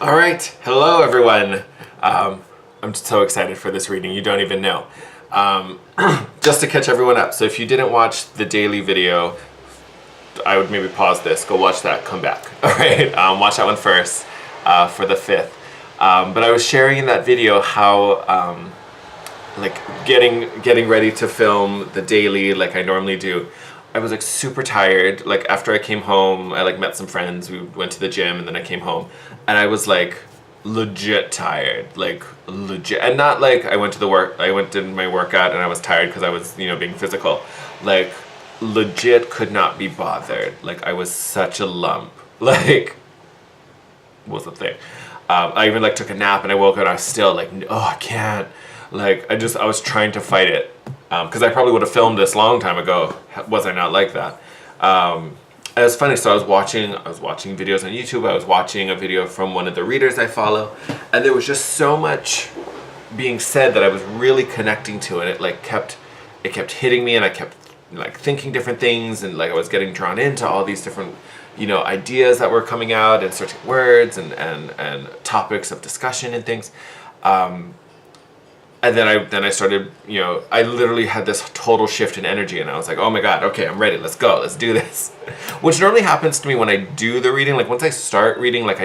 All right, hello everyone. I'm so excited for this reading, you don't even know. Just to catch everyone up, so if you didn't watch the daily video, I would maybe pause this, go watch that, come back. All right, watch that one first for the 5th. But I was sharing in that video how like getting ready to film the daily like I normally do. I was like super tired. Like after I came home, I like met some friends. We went to the gym and then I came home, and I was like legit tired, like legit, and not like I went to the work. I went did my workout and I was tired because I was being physical. Like legit could not be bothered. Like I was such a lump. Like what was the thing? I even like took a nap and I woke up and I was still like, oh, I can't. Like I was trying to fight it. Because I probably would have filmed this long time ago, was I not like that. And it's funny, so I was watching videos on YouTube, I was watching a video from one of the readers I follow, and there was just so much being said that I was really connecting to, and it kept hitting me, and I kept like thinking different things, and like I was getting drawn into all these different ideas that were coming out, and certain words and topics of discussion and things. And then I started, I literally had this total shift in energy, and I was like, oh my God, okay, I'm ready, let's go, let's do this. Which normally happens to me when I do the reading. Like once I start reading, like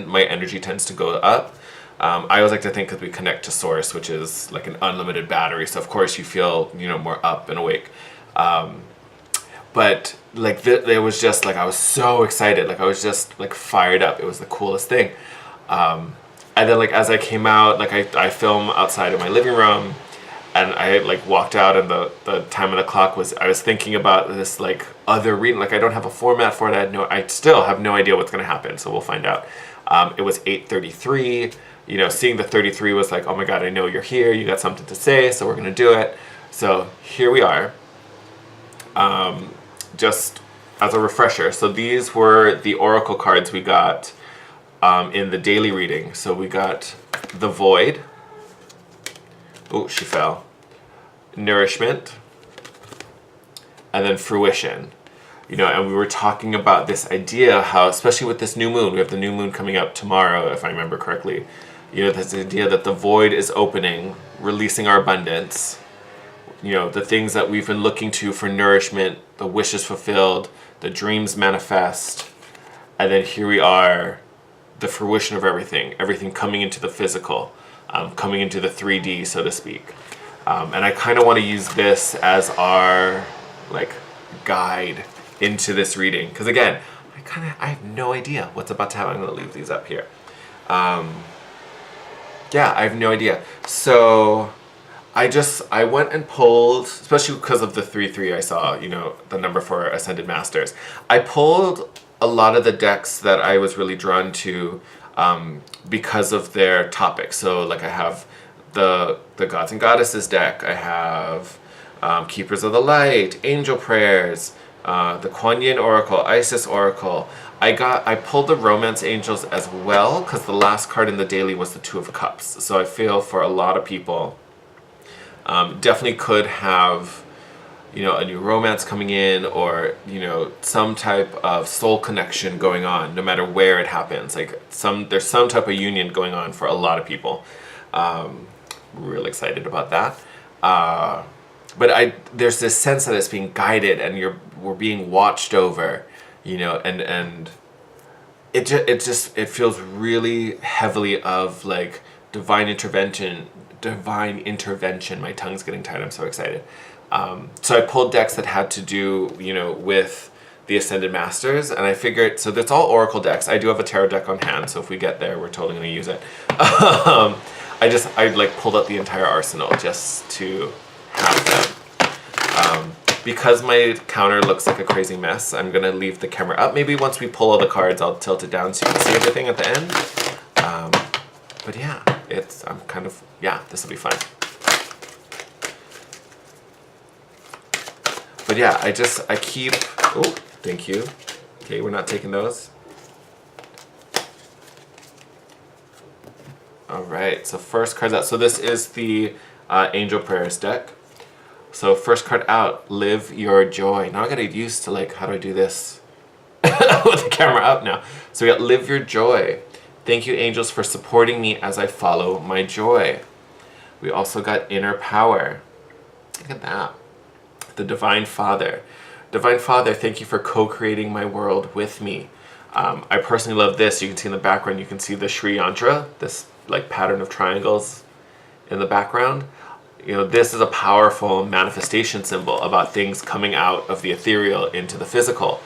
my energy tends to go up. I always like to think because we connect to source, which is like an unlimited battery, so of course you feel, more up and awake. But like it was just like, I was so excited, like I was just like fired up. It was the coolest thing. And then like as I came out, like I film outside of my living room, and I like walked out, and the time on the clock was, I was thinking about this like other reading. Like I don't have a format for it. I still have no idea what's gonna happen, so we'll find out. It was 8:33. Seeing the 33 was like, oh my God, I know you're here. You got something to say, so we're gonna do it. So here we are. Just as a refresher, so these were the oracle cards we got in the daily reading. So we got the void. Oh, she fell. Nourishment. And then fruition. And we were talking about this idea how, especially with this new moon, we have the new moon coming up tomorrow, if I remember correctly. This idea that the void is opening, releasing our abundance. The things that we've been looking to for nourishment, the wishes fulfilled, the dreams manifest. And then here we are, the fruition of everything coming into the physical, coming into the 3D, so to speak. And I kind of want to use this as our like guide into this reading, because again, I have no idea what's about to happen. I'm going to leave these up here. Yeah, I have no idea. So I went and pulled, especially because of the 3-3 I saw, the number for Ascended Masters. I pulled a lot of the decks that I was really drawn to because of their topics. So like I have the Gods and Goddesses deck, I have Keepers of the Light, Angel Prayers, the Kuan Yin Oracle, Isis Oracle. I pulled the Romance Angels as well, because the last card in the daily was the Two of Cups. So I feel for a lot of people, definitely could have a new romance coming in, or some type of soul connection going on, no matter where it happens. Like there's some type of union going on for a lot of people. Really excited about that. But there's this sense that it's being guided, and we're being watched over, and it feels really heavily of like divine intervention. My tongue's getting tired, I'm so excited. So I pulled decks that had to do, with the Ascended Masters, and I figured, so that's all Oracle decks. I do have a Tarot deck on hand, so if we get there, we're totally going to use it. I like pulled out the entire arsenal just to have them. Because my counter looks like a crazy mess, I'm going to leave the camera up. Maybe once we pull all the cards, I'll tilt it down so you can see everything at the end. But yeah, this will be fun. But yeah, I keep, oh, thank you. Okay, we're not taking those. All right, so first card's out. So this is the Angel Prayers deck. So first card out, Live Your Joy. Now I gotta get used to like, how do I do this with the camera up now? So we got Live Your Joy. Thank you, angels, for supporting me as I follow my joy. We also got inner power. Look at that. The Divine Father. Divine Father, thank you for co-creating my world with me. I personally love this. You can see in the background, you can see the Sri Yantra, this like pattern of triangles in the background. You know, this is a powerful manifestation symbol about things coming out of the ethereal into the physical.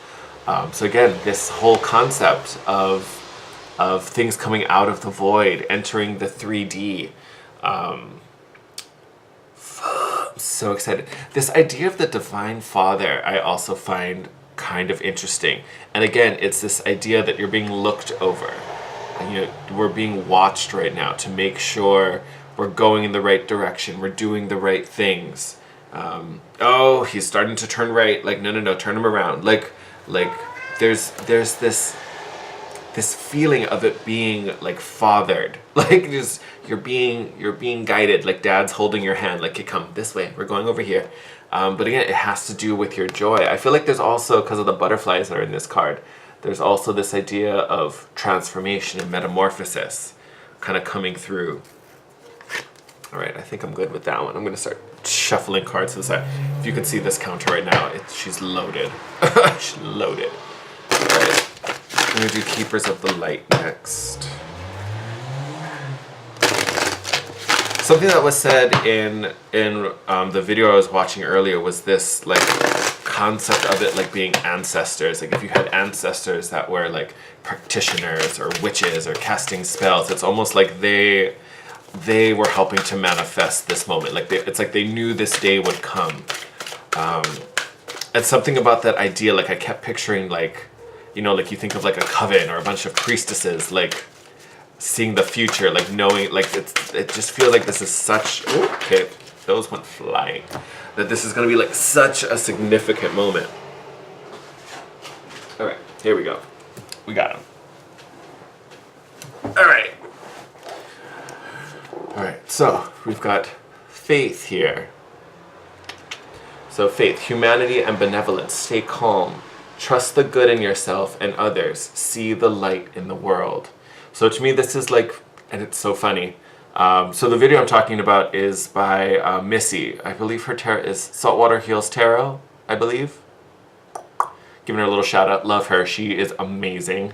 So again, this whole concept of things coming out of the void, entering the 3D. I'm so excited. This idea of the Divine Father, I also find kind of interesting. And again, it's this idea that you're being looked over. And, you know, we're being watched right now to make sure we're going in the right direction. We're doing the right things. Oh, he's starting to turn right. Like, no, turn him around. Like there's this feeling of it being like fathered. Like just you're being guided. Like dad's holding your hand. Like, hey, come this way. We're going over here. But again, it has to do with your joy. I feel like there's also, because of the butterflies that are in this card, there's also this idea of transformation and metamorphosis kind of coming through. All right, I think I'm good with that one. I'm going to start shuffling cards to the side. If you can see this counter right now, she's loaded. She's loaded. All right, I'm going to do Keepers of the Light next. Something that was said in the video I was watching earlier was this like concept of it like being ancestors. Like if you had ancestors that were like practitioners or witches or casting spells, it's almost like they were helping to manifest this moment. Like it's like they knew this day would come. And something about that idea, like I kept picturing like, you know, like you think of like a coven or a bunch of priestesses, like seeing the future, like knowing, like it just feels like this is such, okay, those went flying, that this is going to be like such a significant moment. All right, here we go. We got him. All right. All right, so we've got faith here. So faith, humanity and benevolence. Stay calm. Trust the good in yourself and others. See the light in the world. So to me, this is like, and it's so funny. So the video I'm talking about is by Missy. I believe her tarot is Saltwater Heals Tarot, I believe. Giving her a little shout out. Love her. She is amazing.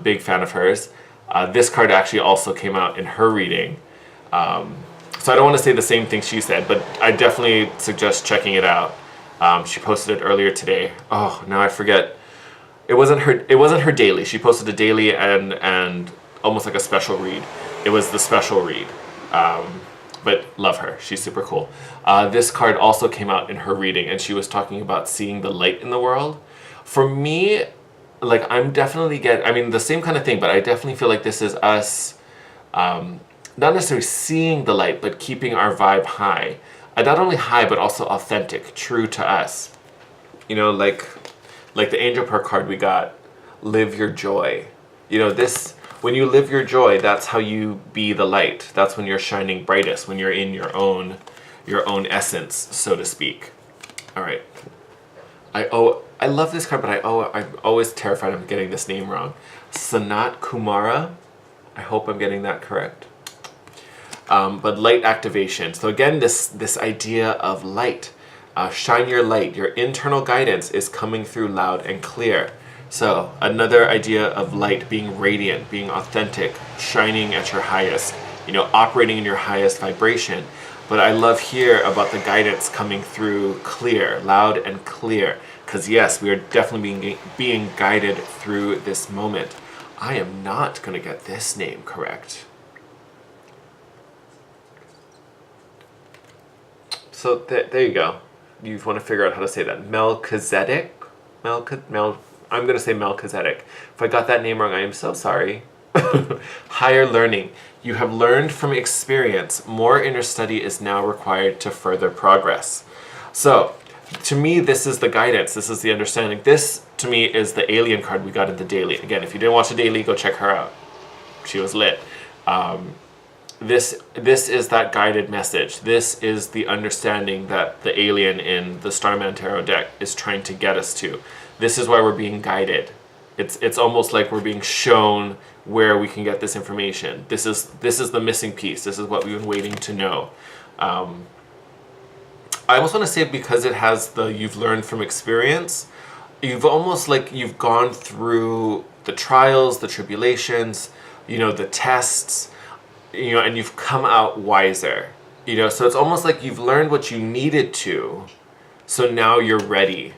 Big fan of hers. This card actually also came out in her reading. So I don't want to say the same thing she said, but I definitely suggest checking it out. She posted it earlier today. Oh, now I forget. It wasn't her daily. She posted a daily and almost like a special read. It was the special read. But love her. She's super cool. This card also came out in her reading, and she was talking about seeing the light in the world. For me, like I'm definitely I mean, the same kind of thing, but I definitely feel like this is us not necessarily seeing the light, but keeping our vibe high. And not only high, but also authentic, true to us. You know, like the Angel Prayer card we got, live your joy. You know, this, when you live your joy, that's how you be the light. That's when you're shining brightest, when you're in your own essence, so to speak. All right. I love this card, but I'm always terrified of getting this name wrong. Sanat Kumara. I hope I'm getting that correct. But light activation. So again, this idea of light. Shine your light. Your internal guidance is coming through loud and clear. So another idea of light being radiant, being authentic, shining at your highest, you know, operating in your highest vibration. But I love here about the guidance coming through clear, loud and clear. Because yes, we are definitely being guided through this moment. I am not going to get this name correct. So there you go. You want to figure out how to say that. Melchizedek? I'm going to say Melchizedek. If I got that name wrong, I am so sorry. Higher learning. You have learned from experience. More inner study is now required to further progress. So, to me, this is the guidance. This is the understanding. This, to me, is the alien card we got in the daily. Again, if you didn't watch the daily, go check her out. She was lit. This is that guided message. This is the understanding that the alien in the Starman Tarot deck is trying to get us to. This is why we're being guided. It's almost like we're being shown where we can get this information. This is the missing piece. This is what we've been waiting to know. I almost want to say, because it has the you've learned from experience, you've almost like you've gone through the trials, the tribulations, the tests, and you've come out wiser. So it's almost like you've learned what you needed to, so now you're ready.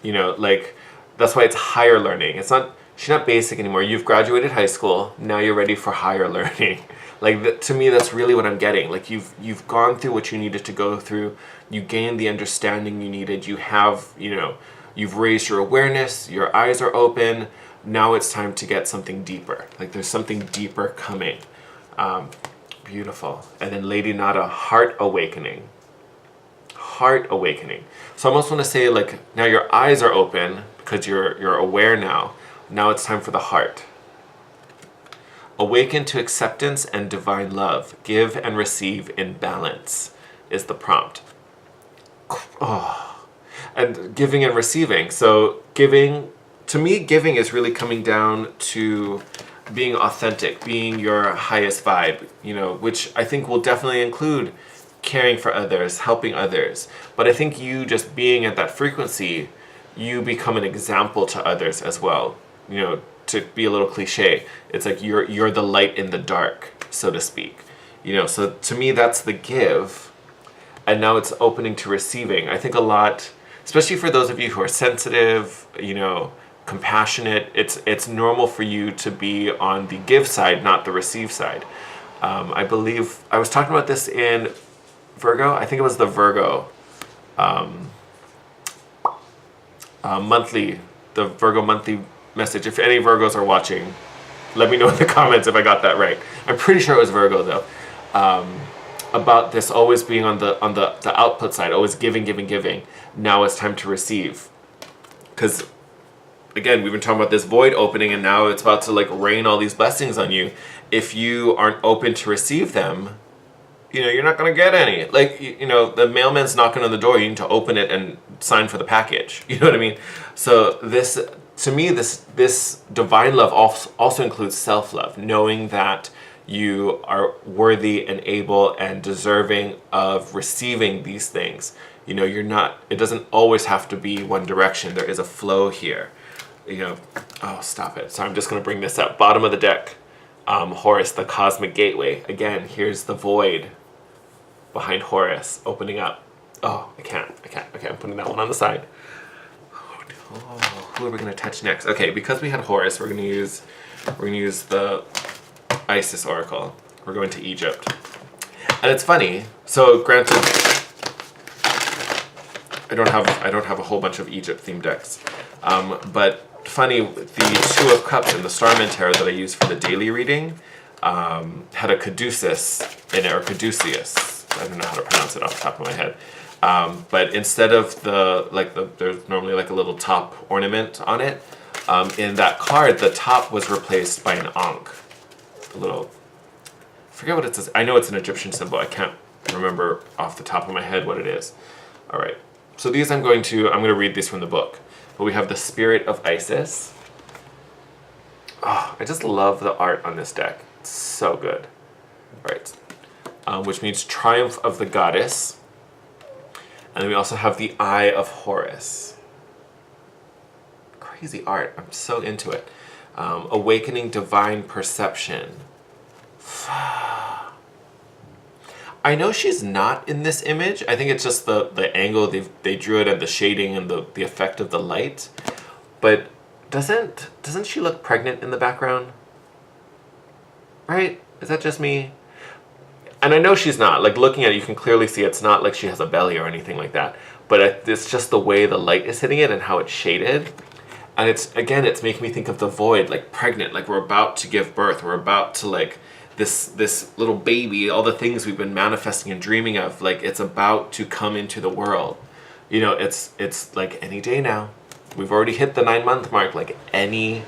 Like, that's why it's higher learning. She's not basic anymore. You've graduated high school, now you're ready for higher learning. Like, to me, that's really what I'm getting. Like, you've gone through what you needed to go through. You gained the understanding you needed. You have, you've raised your awareness. Your eyes are open. Now it's time to get something deeper. Like, there's something deeper coming. Beautiful. And then Lady Nada, heart awakening. Heart awakening. So I almost want to say, like, now your eyes are open because you're aware now. Now it's time for the heart. Awaken to acceptance and divine love. Give and receive in balance is the prompt. Oh. And giving and receiving. So giving, to me, giving is really coming down to being authentic, being your highest vibe, which I think will definitely include caring for others, helping others. But I think you just being at that frequency, you become an example to others as well. To be a little cliche, it's like you're the light in the dark, so to speak. So to me, that's the give. And now it's opening to receiving. I think a lot, especially for those of you who are sensitive, compassionate, it's normal for you to be on the give side, not the receive side. I believe I was talking about this in Virgo. I think it was the Virgo monthly, the Virgo monthly message. If any Virgos are watching, let me know in the comments if I got that right. I'm pretty sure it was Virgo though. About this always being on the output side, always giving. Now it's time to receive. Because again, we've been talking about this void opening, and now it's about to like rain all these blessings on you. If you aren't open to receive them, you're not going to get any. Like, the mailman's knocking on the door, you need to open it and sign for the package. You know what I mean? So this, to me, this divine love also includes self-love, knowing that you are worthy and able and deserving of receiving these things. It doesn't always have to be one direction. There is a flow here. Oh, stop it. So I'm just going to bring this up. Bottom of the deck, Horus, the cosmic gateway. Again, here's the void behind Horus opening up. Oh, I can't. Okay, I'm putting that one on the side. Who are we going to touch next? Okay, because we had Horus, we're going to use the Isis oracle. We're going to Egypt. And it's funny. So granted, I don't have a whole bunch of Egypt themed decks. But funny, the Two of Cups and the Starman Tarot that I used for the daily reading had a caduceus in it, or caduceus. I don't know how to pronounce it off the top of my head. But instead of there's normally like a little top ornament on it, in that card, the top was replaced by an ankh. A little, I forget what it says. I know it's an Egyptian symbol. I can't remember off the top of my head what it is. All right. So these I'm going to read these from the book. But we have the Spirit of Isis. Oh, I just love the art on this deck. It's so good. All right. Which means Triumph of the Goddess. And then we also have the Eye of Horus. Crazy art. I'm so into it. Awakening Divine Perception. I know she's not in this image. I think it's just the angle they drew it, and the shading and the effect of the light. But doesn't she look pregnant in the background? Right? Is that just me? And I know she's not. Like, looking at it, you can clearly see it's not like she has a belly or anything like that. But it's just the way the light is hitting it and how it's shaded. And it's making me think of the void, like pregnant, like we're about to give birth. We're about to, like, this little baby, all the things we've been manifesting and dreaming of, like, it's about to come into the world. It's like any day now. We've already hit the 9-month mark, like any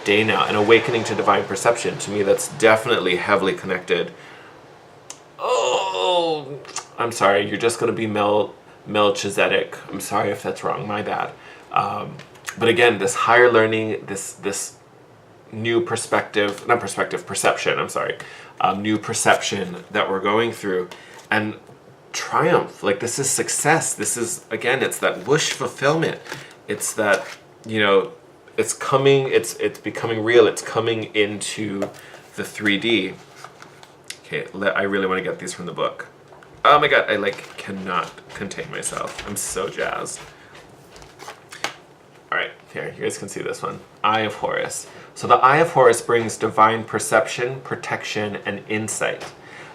day now. And awakening to divine perception, to me, that's definitely heavily connected. Oh, I'm sorry. You're just going to be Melchizedek. I'm sorry if that's wrong. My bad. But again, this higher learning, this new perspective, not perspective, perception, I'm sorry, new perception that we're going through, and triumph, like this is success. This is, again, it's that wish fulfillment. It's that, you know, it's coming, it's becoming real. It's coming into the 3D. Okay, I really want to get these from the book. Oh my god, I like cannot contain myself. I'm so jazzed. Alright, here, you guys can see this one. Eye of Horus. So the Eye of Horus brings divine perception, protection, and insight.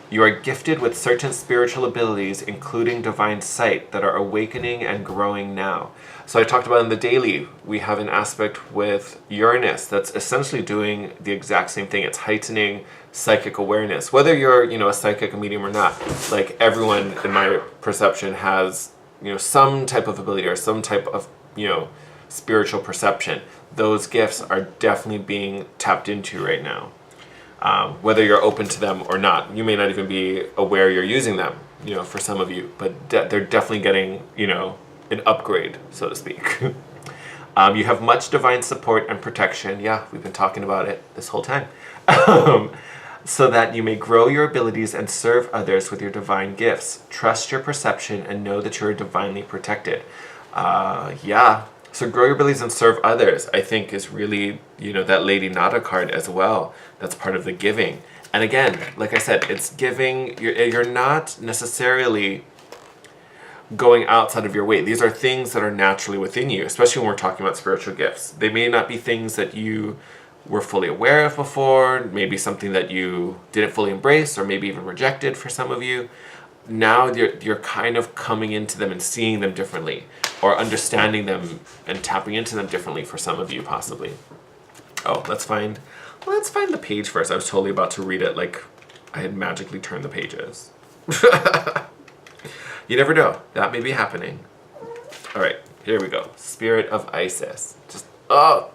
You are gifted with certain spiritual abilities, including divine sight, that are awakening and growing now. So I talked about in the daily, we have an aspect with Uranus that's essentially doing the exact same thing. It's heightening psychic awareness. Whether you're, you know, a psychic, a medium or not, like everyone in my perception has, you know, some type of ability or some type of, you know, spiritual perception. Those gifts are definitely being tapped into right now. Whether you're open to them or not. You may not even be aware you're using them, you know, for some of you, but they're definitely getting, you know, an upgrade, so to speak. You have much divine support and protection. Yeah, we've been talking about it this whole time. So that you may grow your abilities and serve others with your divine gifts. Trust your perception and know that you're divinely protected. Yeah. So grow your abilities and serve others, I think, is really, you know, that Lady Nada card as well. That's part of the giving. And again, like I said, it's giving. You're not necessarily going outside of your way. These are things that are naturally within you, especially when we're talking about spiritual gifts. They may not be things that you were fully aware of before, maybe something that you didn't fully embrace, or maybe even rejected for some of you. Now you're kind of coming into them and seeing them differently, or understanding them and tapping into them differently for some of you, possibly. Oh, let's find the page first. I was totally about to read it like I had magically turned the pages. You never know. That may be happening. All right, here we go. Spirit of Isis. Just, oh,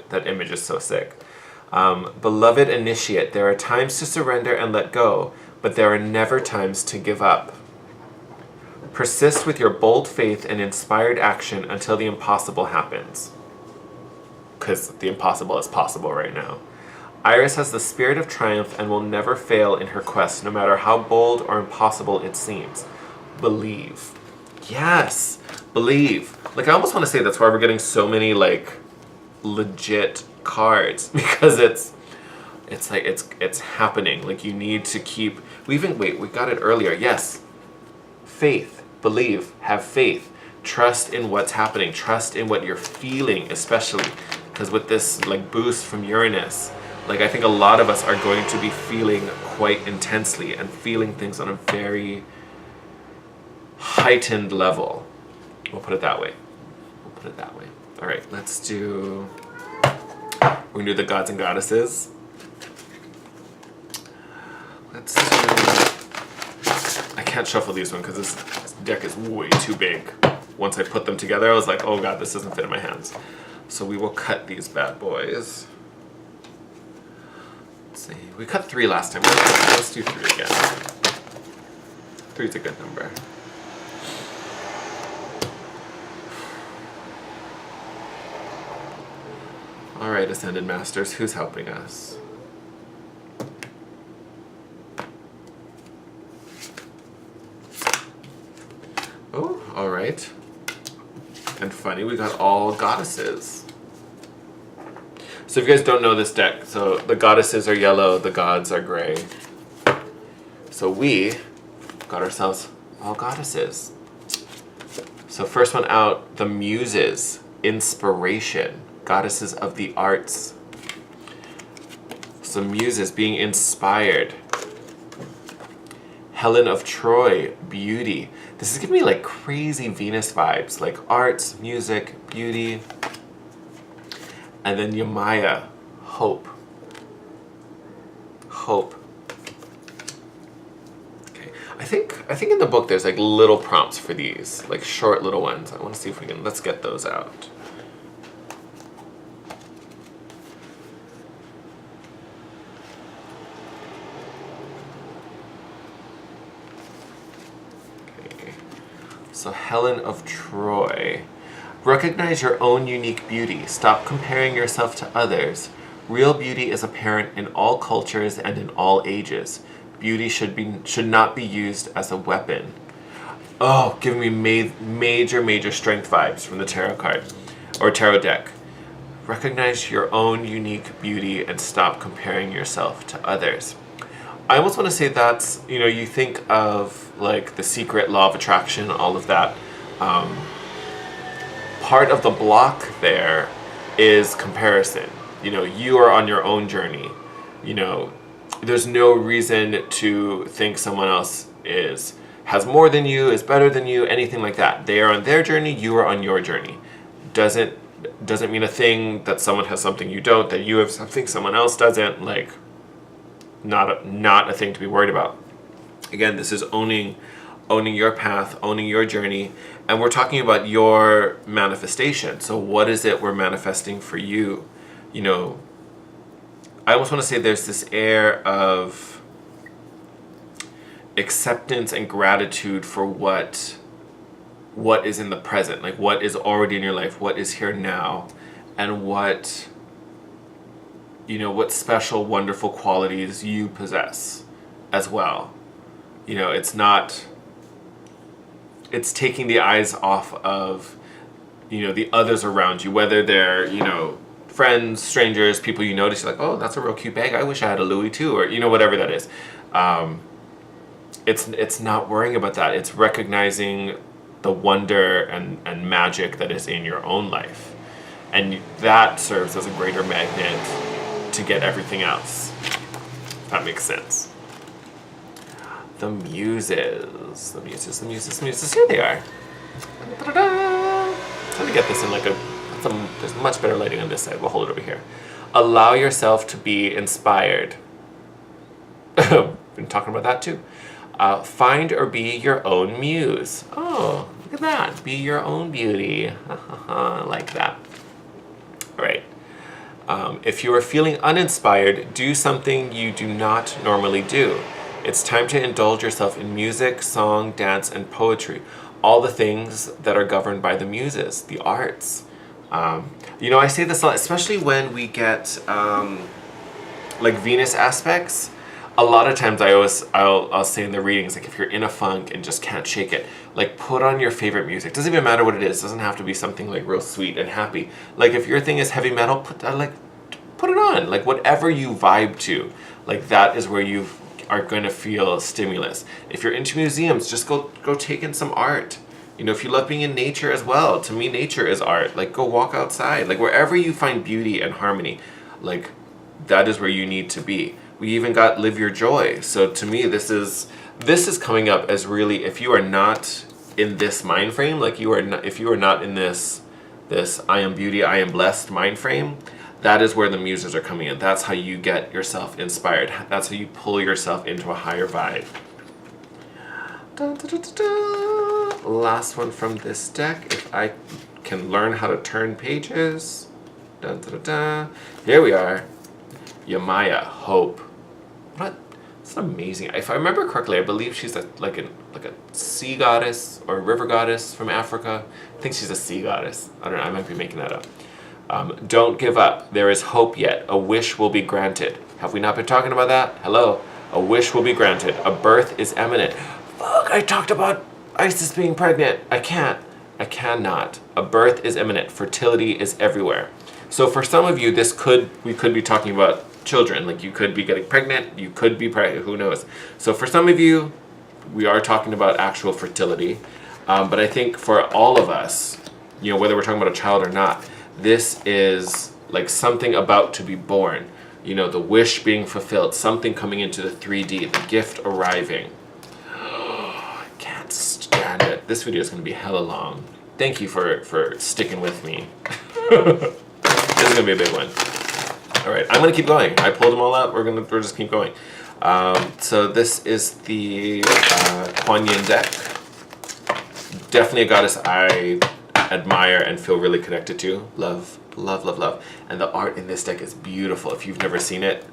that image is so sick. Beloved initiate, there are times to surrender and let go, but there are never times to give up. Persist with your bold faith and inspired action until the impossible happens. Because the impossible is possible right now. Iris has the spirit of triumph and will never fail in her quest, no matter how bold or impossible it seems. Believe. Yes, believe. Like, I almost want to say that's why we're getting so many, like, legit cards. Because it's like, it's happening. Like, you need to keep... we got it earlier. Yes. Faith. Believe. Have faith. Trust in what's happening. Trust in what you're feeling, especially. Because with this, like, boost from Uranus, like, I think a lot of us are going to be feeling quite intensely and feeling things on a very heightened level. We'll put it that way. All right, let's do... we're going to do the gods and goddesses. Let's do... I can't shuffle these ones because this deck is way too big. Once I put them together, I was like, oh god, this doesn't fit in my hands. So we will cut these bad boys. Let's see. We cut 3 last time. Let's do 3 again. 3 is a good number. Alright, Ascended Masters, who's helping us? Oh, alright. And funny, we got all goddesses. So if you guys don't know this deck, so the goddesses are yellow, the gods are gray. So we got ourselves all goddesses. So first one out, the Muses, inspiration, goddesses of the arts. So Muses, being inspired. Helen of Troy, beauty. This is giving me like crazy Venus vibes, like arts, music, beauty. And then Yamaya, hope. Hope. Okay, I think in the book there's like little prompts for these, like short little ones. I want to see if we can, let's get those out. So Helen of Troy. Recognize your own unique beauty. Stop comparing yourself to others. Real beauty is apparent in all cultures and in all ages. Beauty should not be used as a weapon. Oh, giving me major strength vibes from the tarot card or tarot deck. Recognize your own unique beauty and stop comparing yourself to others. I almost want to say that's, you think of like The Secret, Law of Attraction, all of that. Part of the block there is comparison. You are on your own journey. There's no reason to think someone else has more than you, is better than you, anything like that. They are on their journey, you are on your journey. Doesn't mean a thing that someone has something you don't, that you have something someone else doesn't. Like, not a thing to be worried about. Again, this is owning your path, owning your journey, and we're talking about your manifestation. So what is it we're manifesting for you? I almost want to say there's this air of acceptance and gratitude for what is in the present, like what is already in your life, what is here now, and what special, wonderful qualities you possess as well. It's taking the eyes off of, the others around you, whether they're, friends, strangers, people you notice, you're like, oh, that's a real cute bag. I wish I had a Louis too, or, whatever that is. It's not worrying about that. It's recognizing the wonder and magic that is in your own life. And that serves as a greater magnet to get everything else. If that makes sense. The muses. Here they are. Ta-da-da! Trying to get this in there's much better lighting on this side. We'll hold it over here. Allow yourself to be inspired. Been talking about that too. Find or be your own muse. Oh, look at that. Be your own beauty. I like that. All right. If you are feeling uninspired, do something you do not normally do. It's time to indulge yourself in music, song, dance, and poetry. All the things that are governed by the muses, the arts. I say this a lot, especially when we get like Venus aspects. A lot of times I'll say in the readings, like if you're in a funk and just can't shake it, like put on your favorite music. Doesn't even matter what it is. It doesn't have to be something like real sweet and happy. Like if your thing is heavy metal, put it on. Like whatever you vibe to, like that is where you are going to feel stimulus. If you're into museums, just go take in some art. If you love being in nature as well, to me nature is art. Like go walk outside. Like wherever you find beauty and harmony, like that is where you need to be. We even got Live Your Joy. So to me, this is coming up as really, if you are not in this mind frame, like if you are not in this I am beauty, I am blessed mind frame, that is where the muses are coming in. That's how you get yourself inspired. That's how you pull yourself into a higher vibe. Dun, dun, dun, dun, dun. Last one from this deck. If I can learn how to turn pages. Dun, dun, dun, dun. Here we are. Yamaya, Hope. What? It's amazing. If I remember correctly, I believe she's like a sea goddess or a river goddess from Africa. I think she's a sea goddess. I don't know. I might be making that up. Don't give up. There is hope yet. A wish will be granted. Have we not been talking about that? Hello. A wish will be granted. A birth is imminent. Fuck, I talked about Isis being pregnant. I cannot. A birth is imminent. Fertility is everywhere. So for some of you, we could be talking about children. Like you could be getting pregnant. You could be pregnant. Who knows? So for some of you, we are talking about actual fertility. But I think for all of us, whether we're talking about a child or not, this is like something about to be born. The wish being fulfilled, something coming into the 3D, the gift arriving. I can't stand it. This video is going to be hella long. Thank you for sticking with me. This is going to be a big one. All right, I'm going to keep going. I pulled them all out. We're just keep going. So this is the Kuan Yin deck. Definitely a goddess I admire and feel really connected to. Love, love, love, love. And the art in this deck is beautiful. If you've never seen it,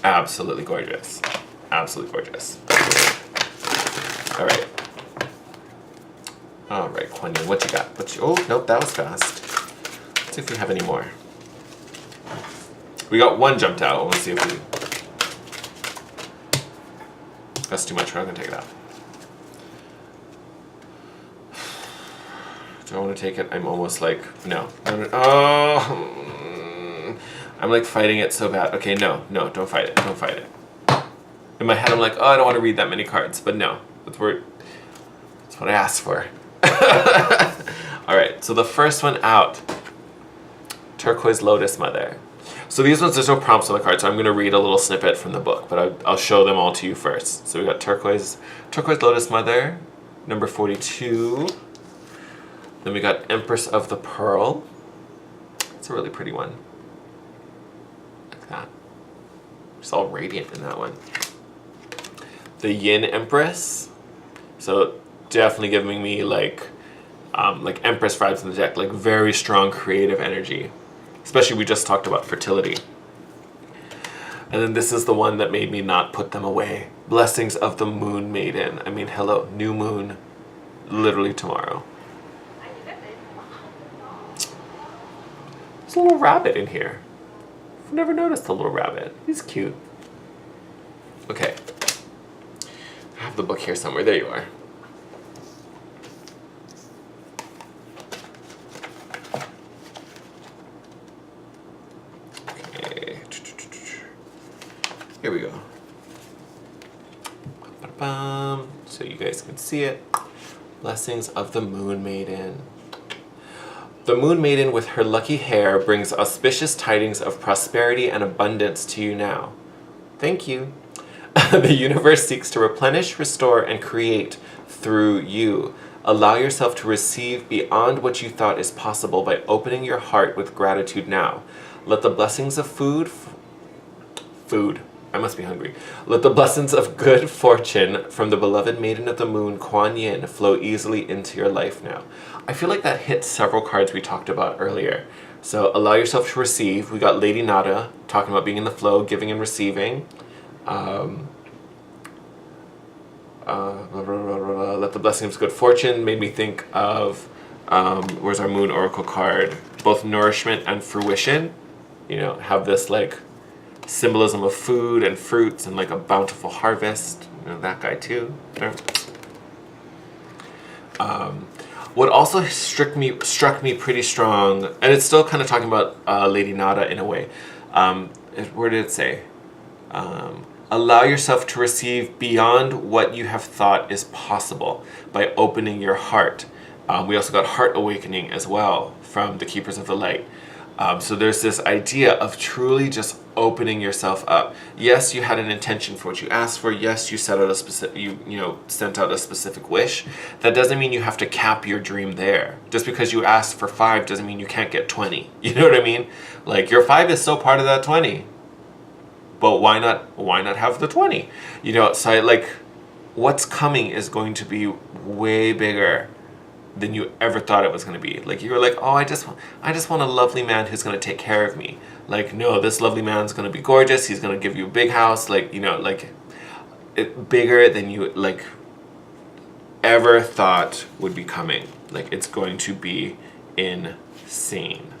absolutely gorgeous. Absolutely gorgeous. All right. All right, Kuan Yin, what you got? Oh, nope, that was fast. Let's see if we have any more. We got one jumped out. Let's see if we... That's too much. We're not going to take it out. Do I want to take it? I'm almost like... No. Oh! I'm like fighting it so bad. Okay, no, don't fight it. Don't fight it. In my head, I'm like, oh, I don't want to read that many cards. But no, that's what I asked for. All right, so the first one out. Turquoise Lotus Mother. So these ones, there's no prompts on the card, so I'm going to read a little snippet from the book, but I'll show them all to you first. So we got Turquoise Lotus Mother, number 42. Then we got Empress of the Pearl. It's a really pretty one. Like that. It's all radiant in that one. The Yin Empress. So definitely giving me like Empress vibes in the deck, like very strong creative energy. Especially we just talked about fertility. And then this is the one that made me not put them away. Blessings of the Moon Maiden. I mean, hello, new moon, literally tomorrow. There's a little rabbit in here. I've never noticed the little rabbit. He's cute. Okay. I have the book here somewhere. There you are. Here we go. So you guys can see it. Blessings of the Moon Maiden. The Moon Maiden with her lucky hair brings auspicious tidings of prosperity and abundance to you now. Thank you. The universe seeks to replenish, restore, and create through you. Allow yourself to receive beyond what you thought is possible by opening your heart with gratitude now. Let the blessings of food. I must be hungry. Let the blessings of good fortune from the beloved Maiden of the Moon, Kuan Yin, flow easily into your life now. I feel like that hits several cards we talked about earlier. So allow yourself to receive. We got Lady Nada talking about being in the flow, giving and receiving. Let the blessings of good fortune made me think of, where's our Moon Oracle card? Both nourishment and fruition. You know, have this like symbolism of food and fruits and like a bountiful harvest. You know, that guy too. What also struck me pretty strong, and it's still kind of talking about Lady Nada in a way. Where did it say? Allow yourself to receive beyond what you have thought is possible by opening your heart. We also got Heart Awakening as well from the Keepers of the Light. So there's this idea of truly just opening yourself up. Yes, you had an intention for what you asked for. Yes, you set out a specific, sent out a specific wish. That doesn't mean you have to cap your dream there. Just because you asked for 5 doesn't mean you can't get 20. You know what I mean? Like your 5 is still part of that 20. But why not have the 20? You know, so like what's coming is going to be way bigger than you ever thought it was going to be. Like you were like, oh, I just want a lovely man who's going to take care of me. Like, no, this lovely man's going to be gorgeous. He's going to give you a big house. Like, you know, like bigger than you like ever thought would be coming. Like it's going to be insane.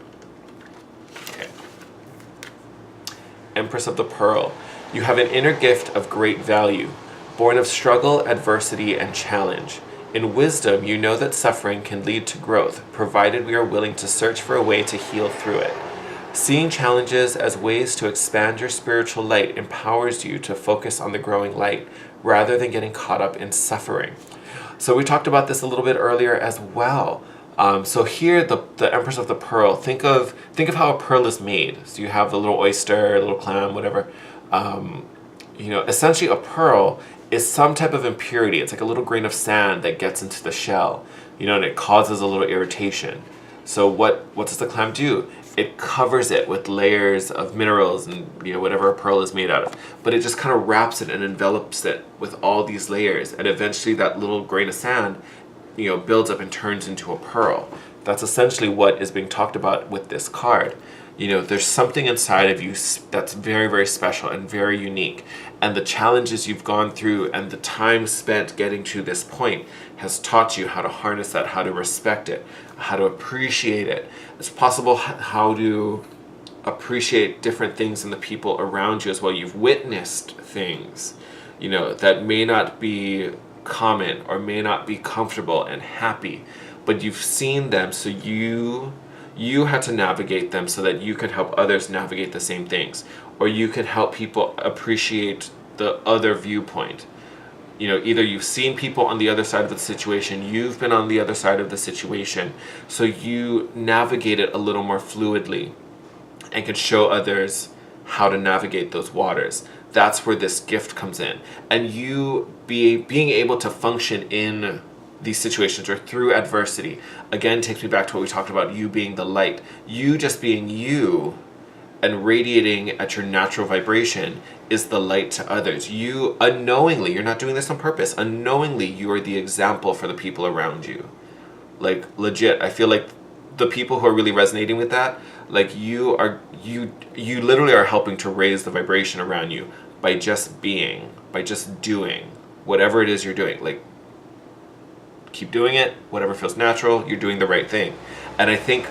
Okay. Empress of the Pearl. You have an inner gift of great value, born of struggle, adversity, and challenge. In wisdom, you know that suffering can lead to growth, provided we are willing to search for a way to heal through it. Seeing challenges as ways to expand your spiritual light empowers you to focus on the growing light, rather than getting caught up in suffering. So we talked about this a little bit earlier as well. So here, the Empress of the Pearl, think of how a pearl is made. So you have the little oyster, little clam, whatever. Essentially a pearl is some type of impurity. It's like a little grain of sand that gets into the shell, and it causes a little irritation. So what does the clam do? It covers it with layers of minerals and whatever a pearl is made out of. But it just kind of wraps it and envelops it with all these layers, and eventually that little grain of sand, builds up and turns into a pearl. That's essentially what is being talked about with this card. There's something inside of you that's very, very special and very unique. And the challenges you've gone through and the time spent getting to this point has taught you how to harness that, how to respect it, how to appreciate it. It's possible how to appreciate different things in the people around you as well. You've witnessed things, that may not be common or may not be comfortable and happy, but you've seen them, so you had to navigate them so that you could help others navigate the same things, or you could help people appreciate the other viewpoint. Either you've seen people on the other side of the situation, you've been on the other side of the situation, so you navigate it a little more fluidly and can show others how to navigate those waters. That's where this gift comes in. And you being able to function in these situations or through adversity, again, takes me back to what we talked about, you being the light. You just being you and radiating at your natural vibration is the light to others. You unknowingly, you're not doing this on purpose, unknowingly you are the example for the people around you. Like, legit, I feel like the people who are really resonating with that, like, you literally are helping to raise the vibration around you by just being, by just doing whatever it is you're doing. Like, keep doing it, whatever feels natural, you're doing the right thing. And I think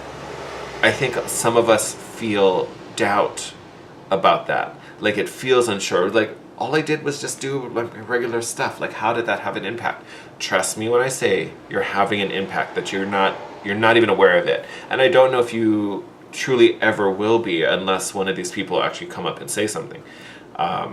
some of us feel doubt about that. Like, it feels unsure. Like, all I did was just do like regular stuff. Like, how did that have an impact? Trust me when I say you're having an impact that you're not even aware of it. And I don't know if you truly ever will be unless one of these people actually come up and say something. But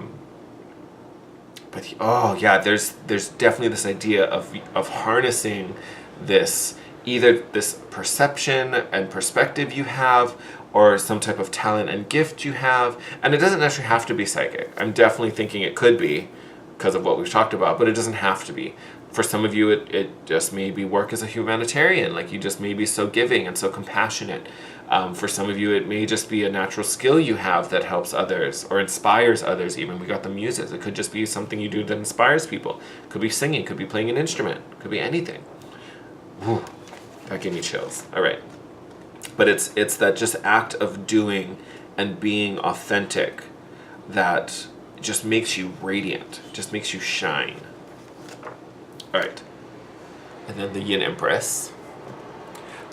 oh yeah, there's definitely this idea of harnessing this, either this perception and perspective you have, or some type of talent and gift you have. And it doesn't actually have to be psychic. I'm definitely thinking it could be because of what we've talked about, but it doesn't have to be. For some of you, it just maybe work as a humanitarian, like you just may be so giving and so compassionate. For some of you, it may just be a natural skill you have that helps others or inspires others even. We got the muses. It could just be something you do that inspires people. Could be singing, could be playing an instrument, could be anything. Whew, that gave me chills. All right. But it's that just act of doing and being authentic that just makes you radiant, just makes you shine. All right. And then the Yin Empress.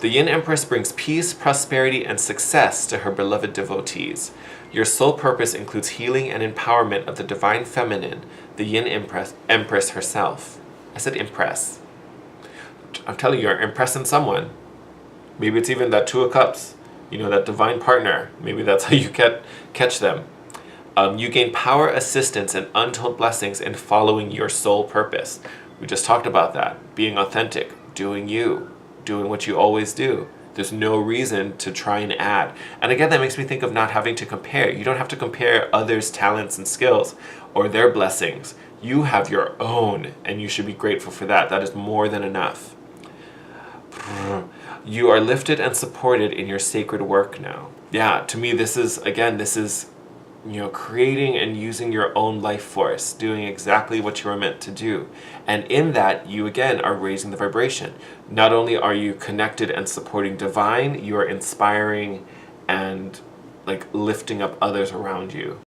The Yin Empress brings peace, prosperity, and success to her beloved devotees. Your sole purpose includes healing and empowerment of the divine feminine, the Yin Empress herself. I said impress. I'm telling you, you're impressing someone. Maybe it's even that Two of Cups, that divine partner. Maybe that's how you catch them. You gain power, assistance, and untold blessings in following your sole purpose. We just talked about that. Being authentic, doing you, doing what you always do. There's no reason to try and add. And again, that makes me think of not having to compare. You don't have to compare others' talents and skills or their blessings. You have your own, and you should be grateful for that. That is more than enough. You are lifted and supported in your sacred work now. Yeah, to me, this is creating and using your own life force, doing exactly what you were meant to do. And in that, you again are raising the vibration. Not only are you connected and supporting divine, you are inspiring and like lifting up others around you.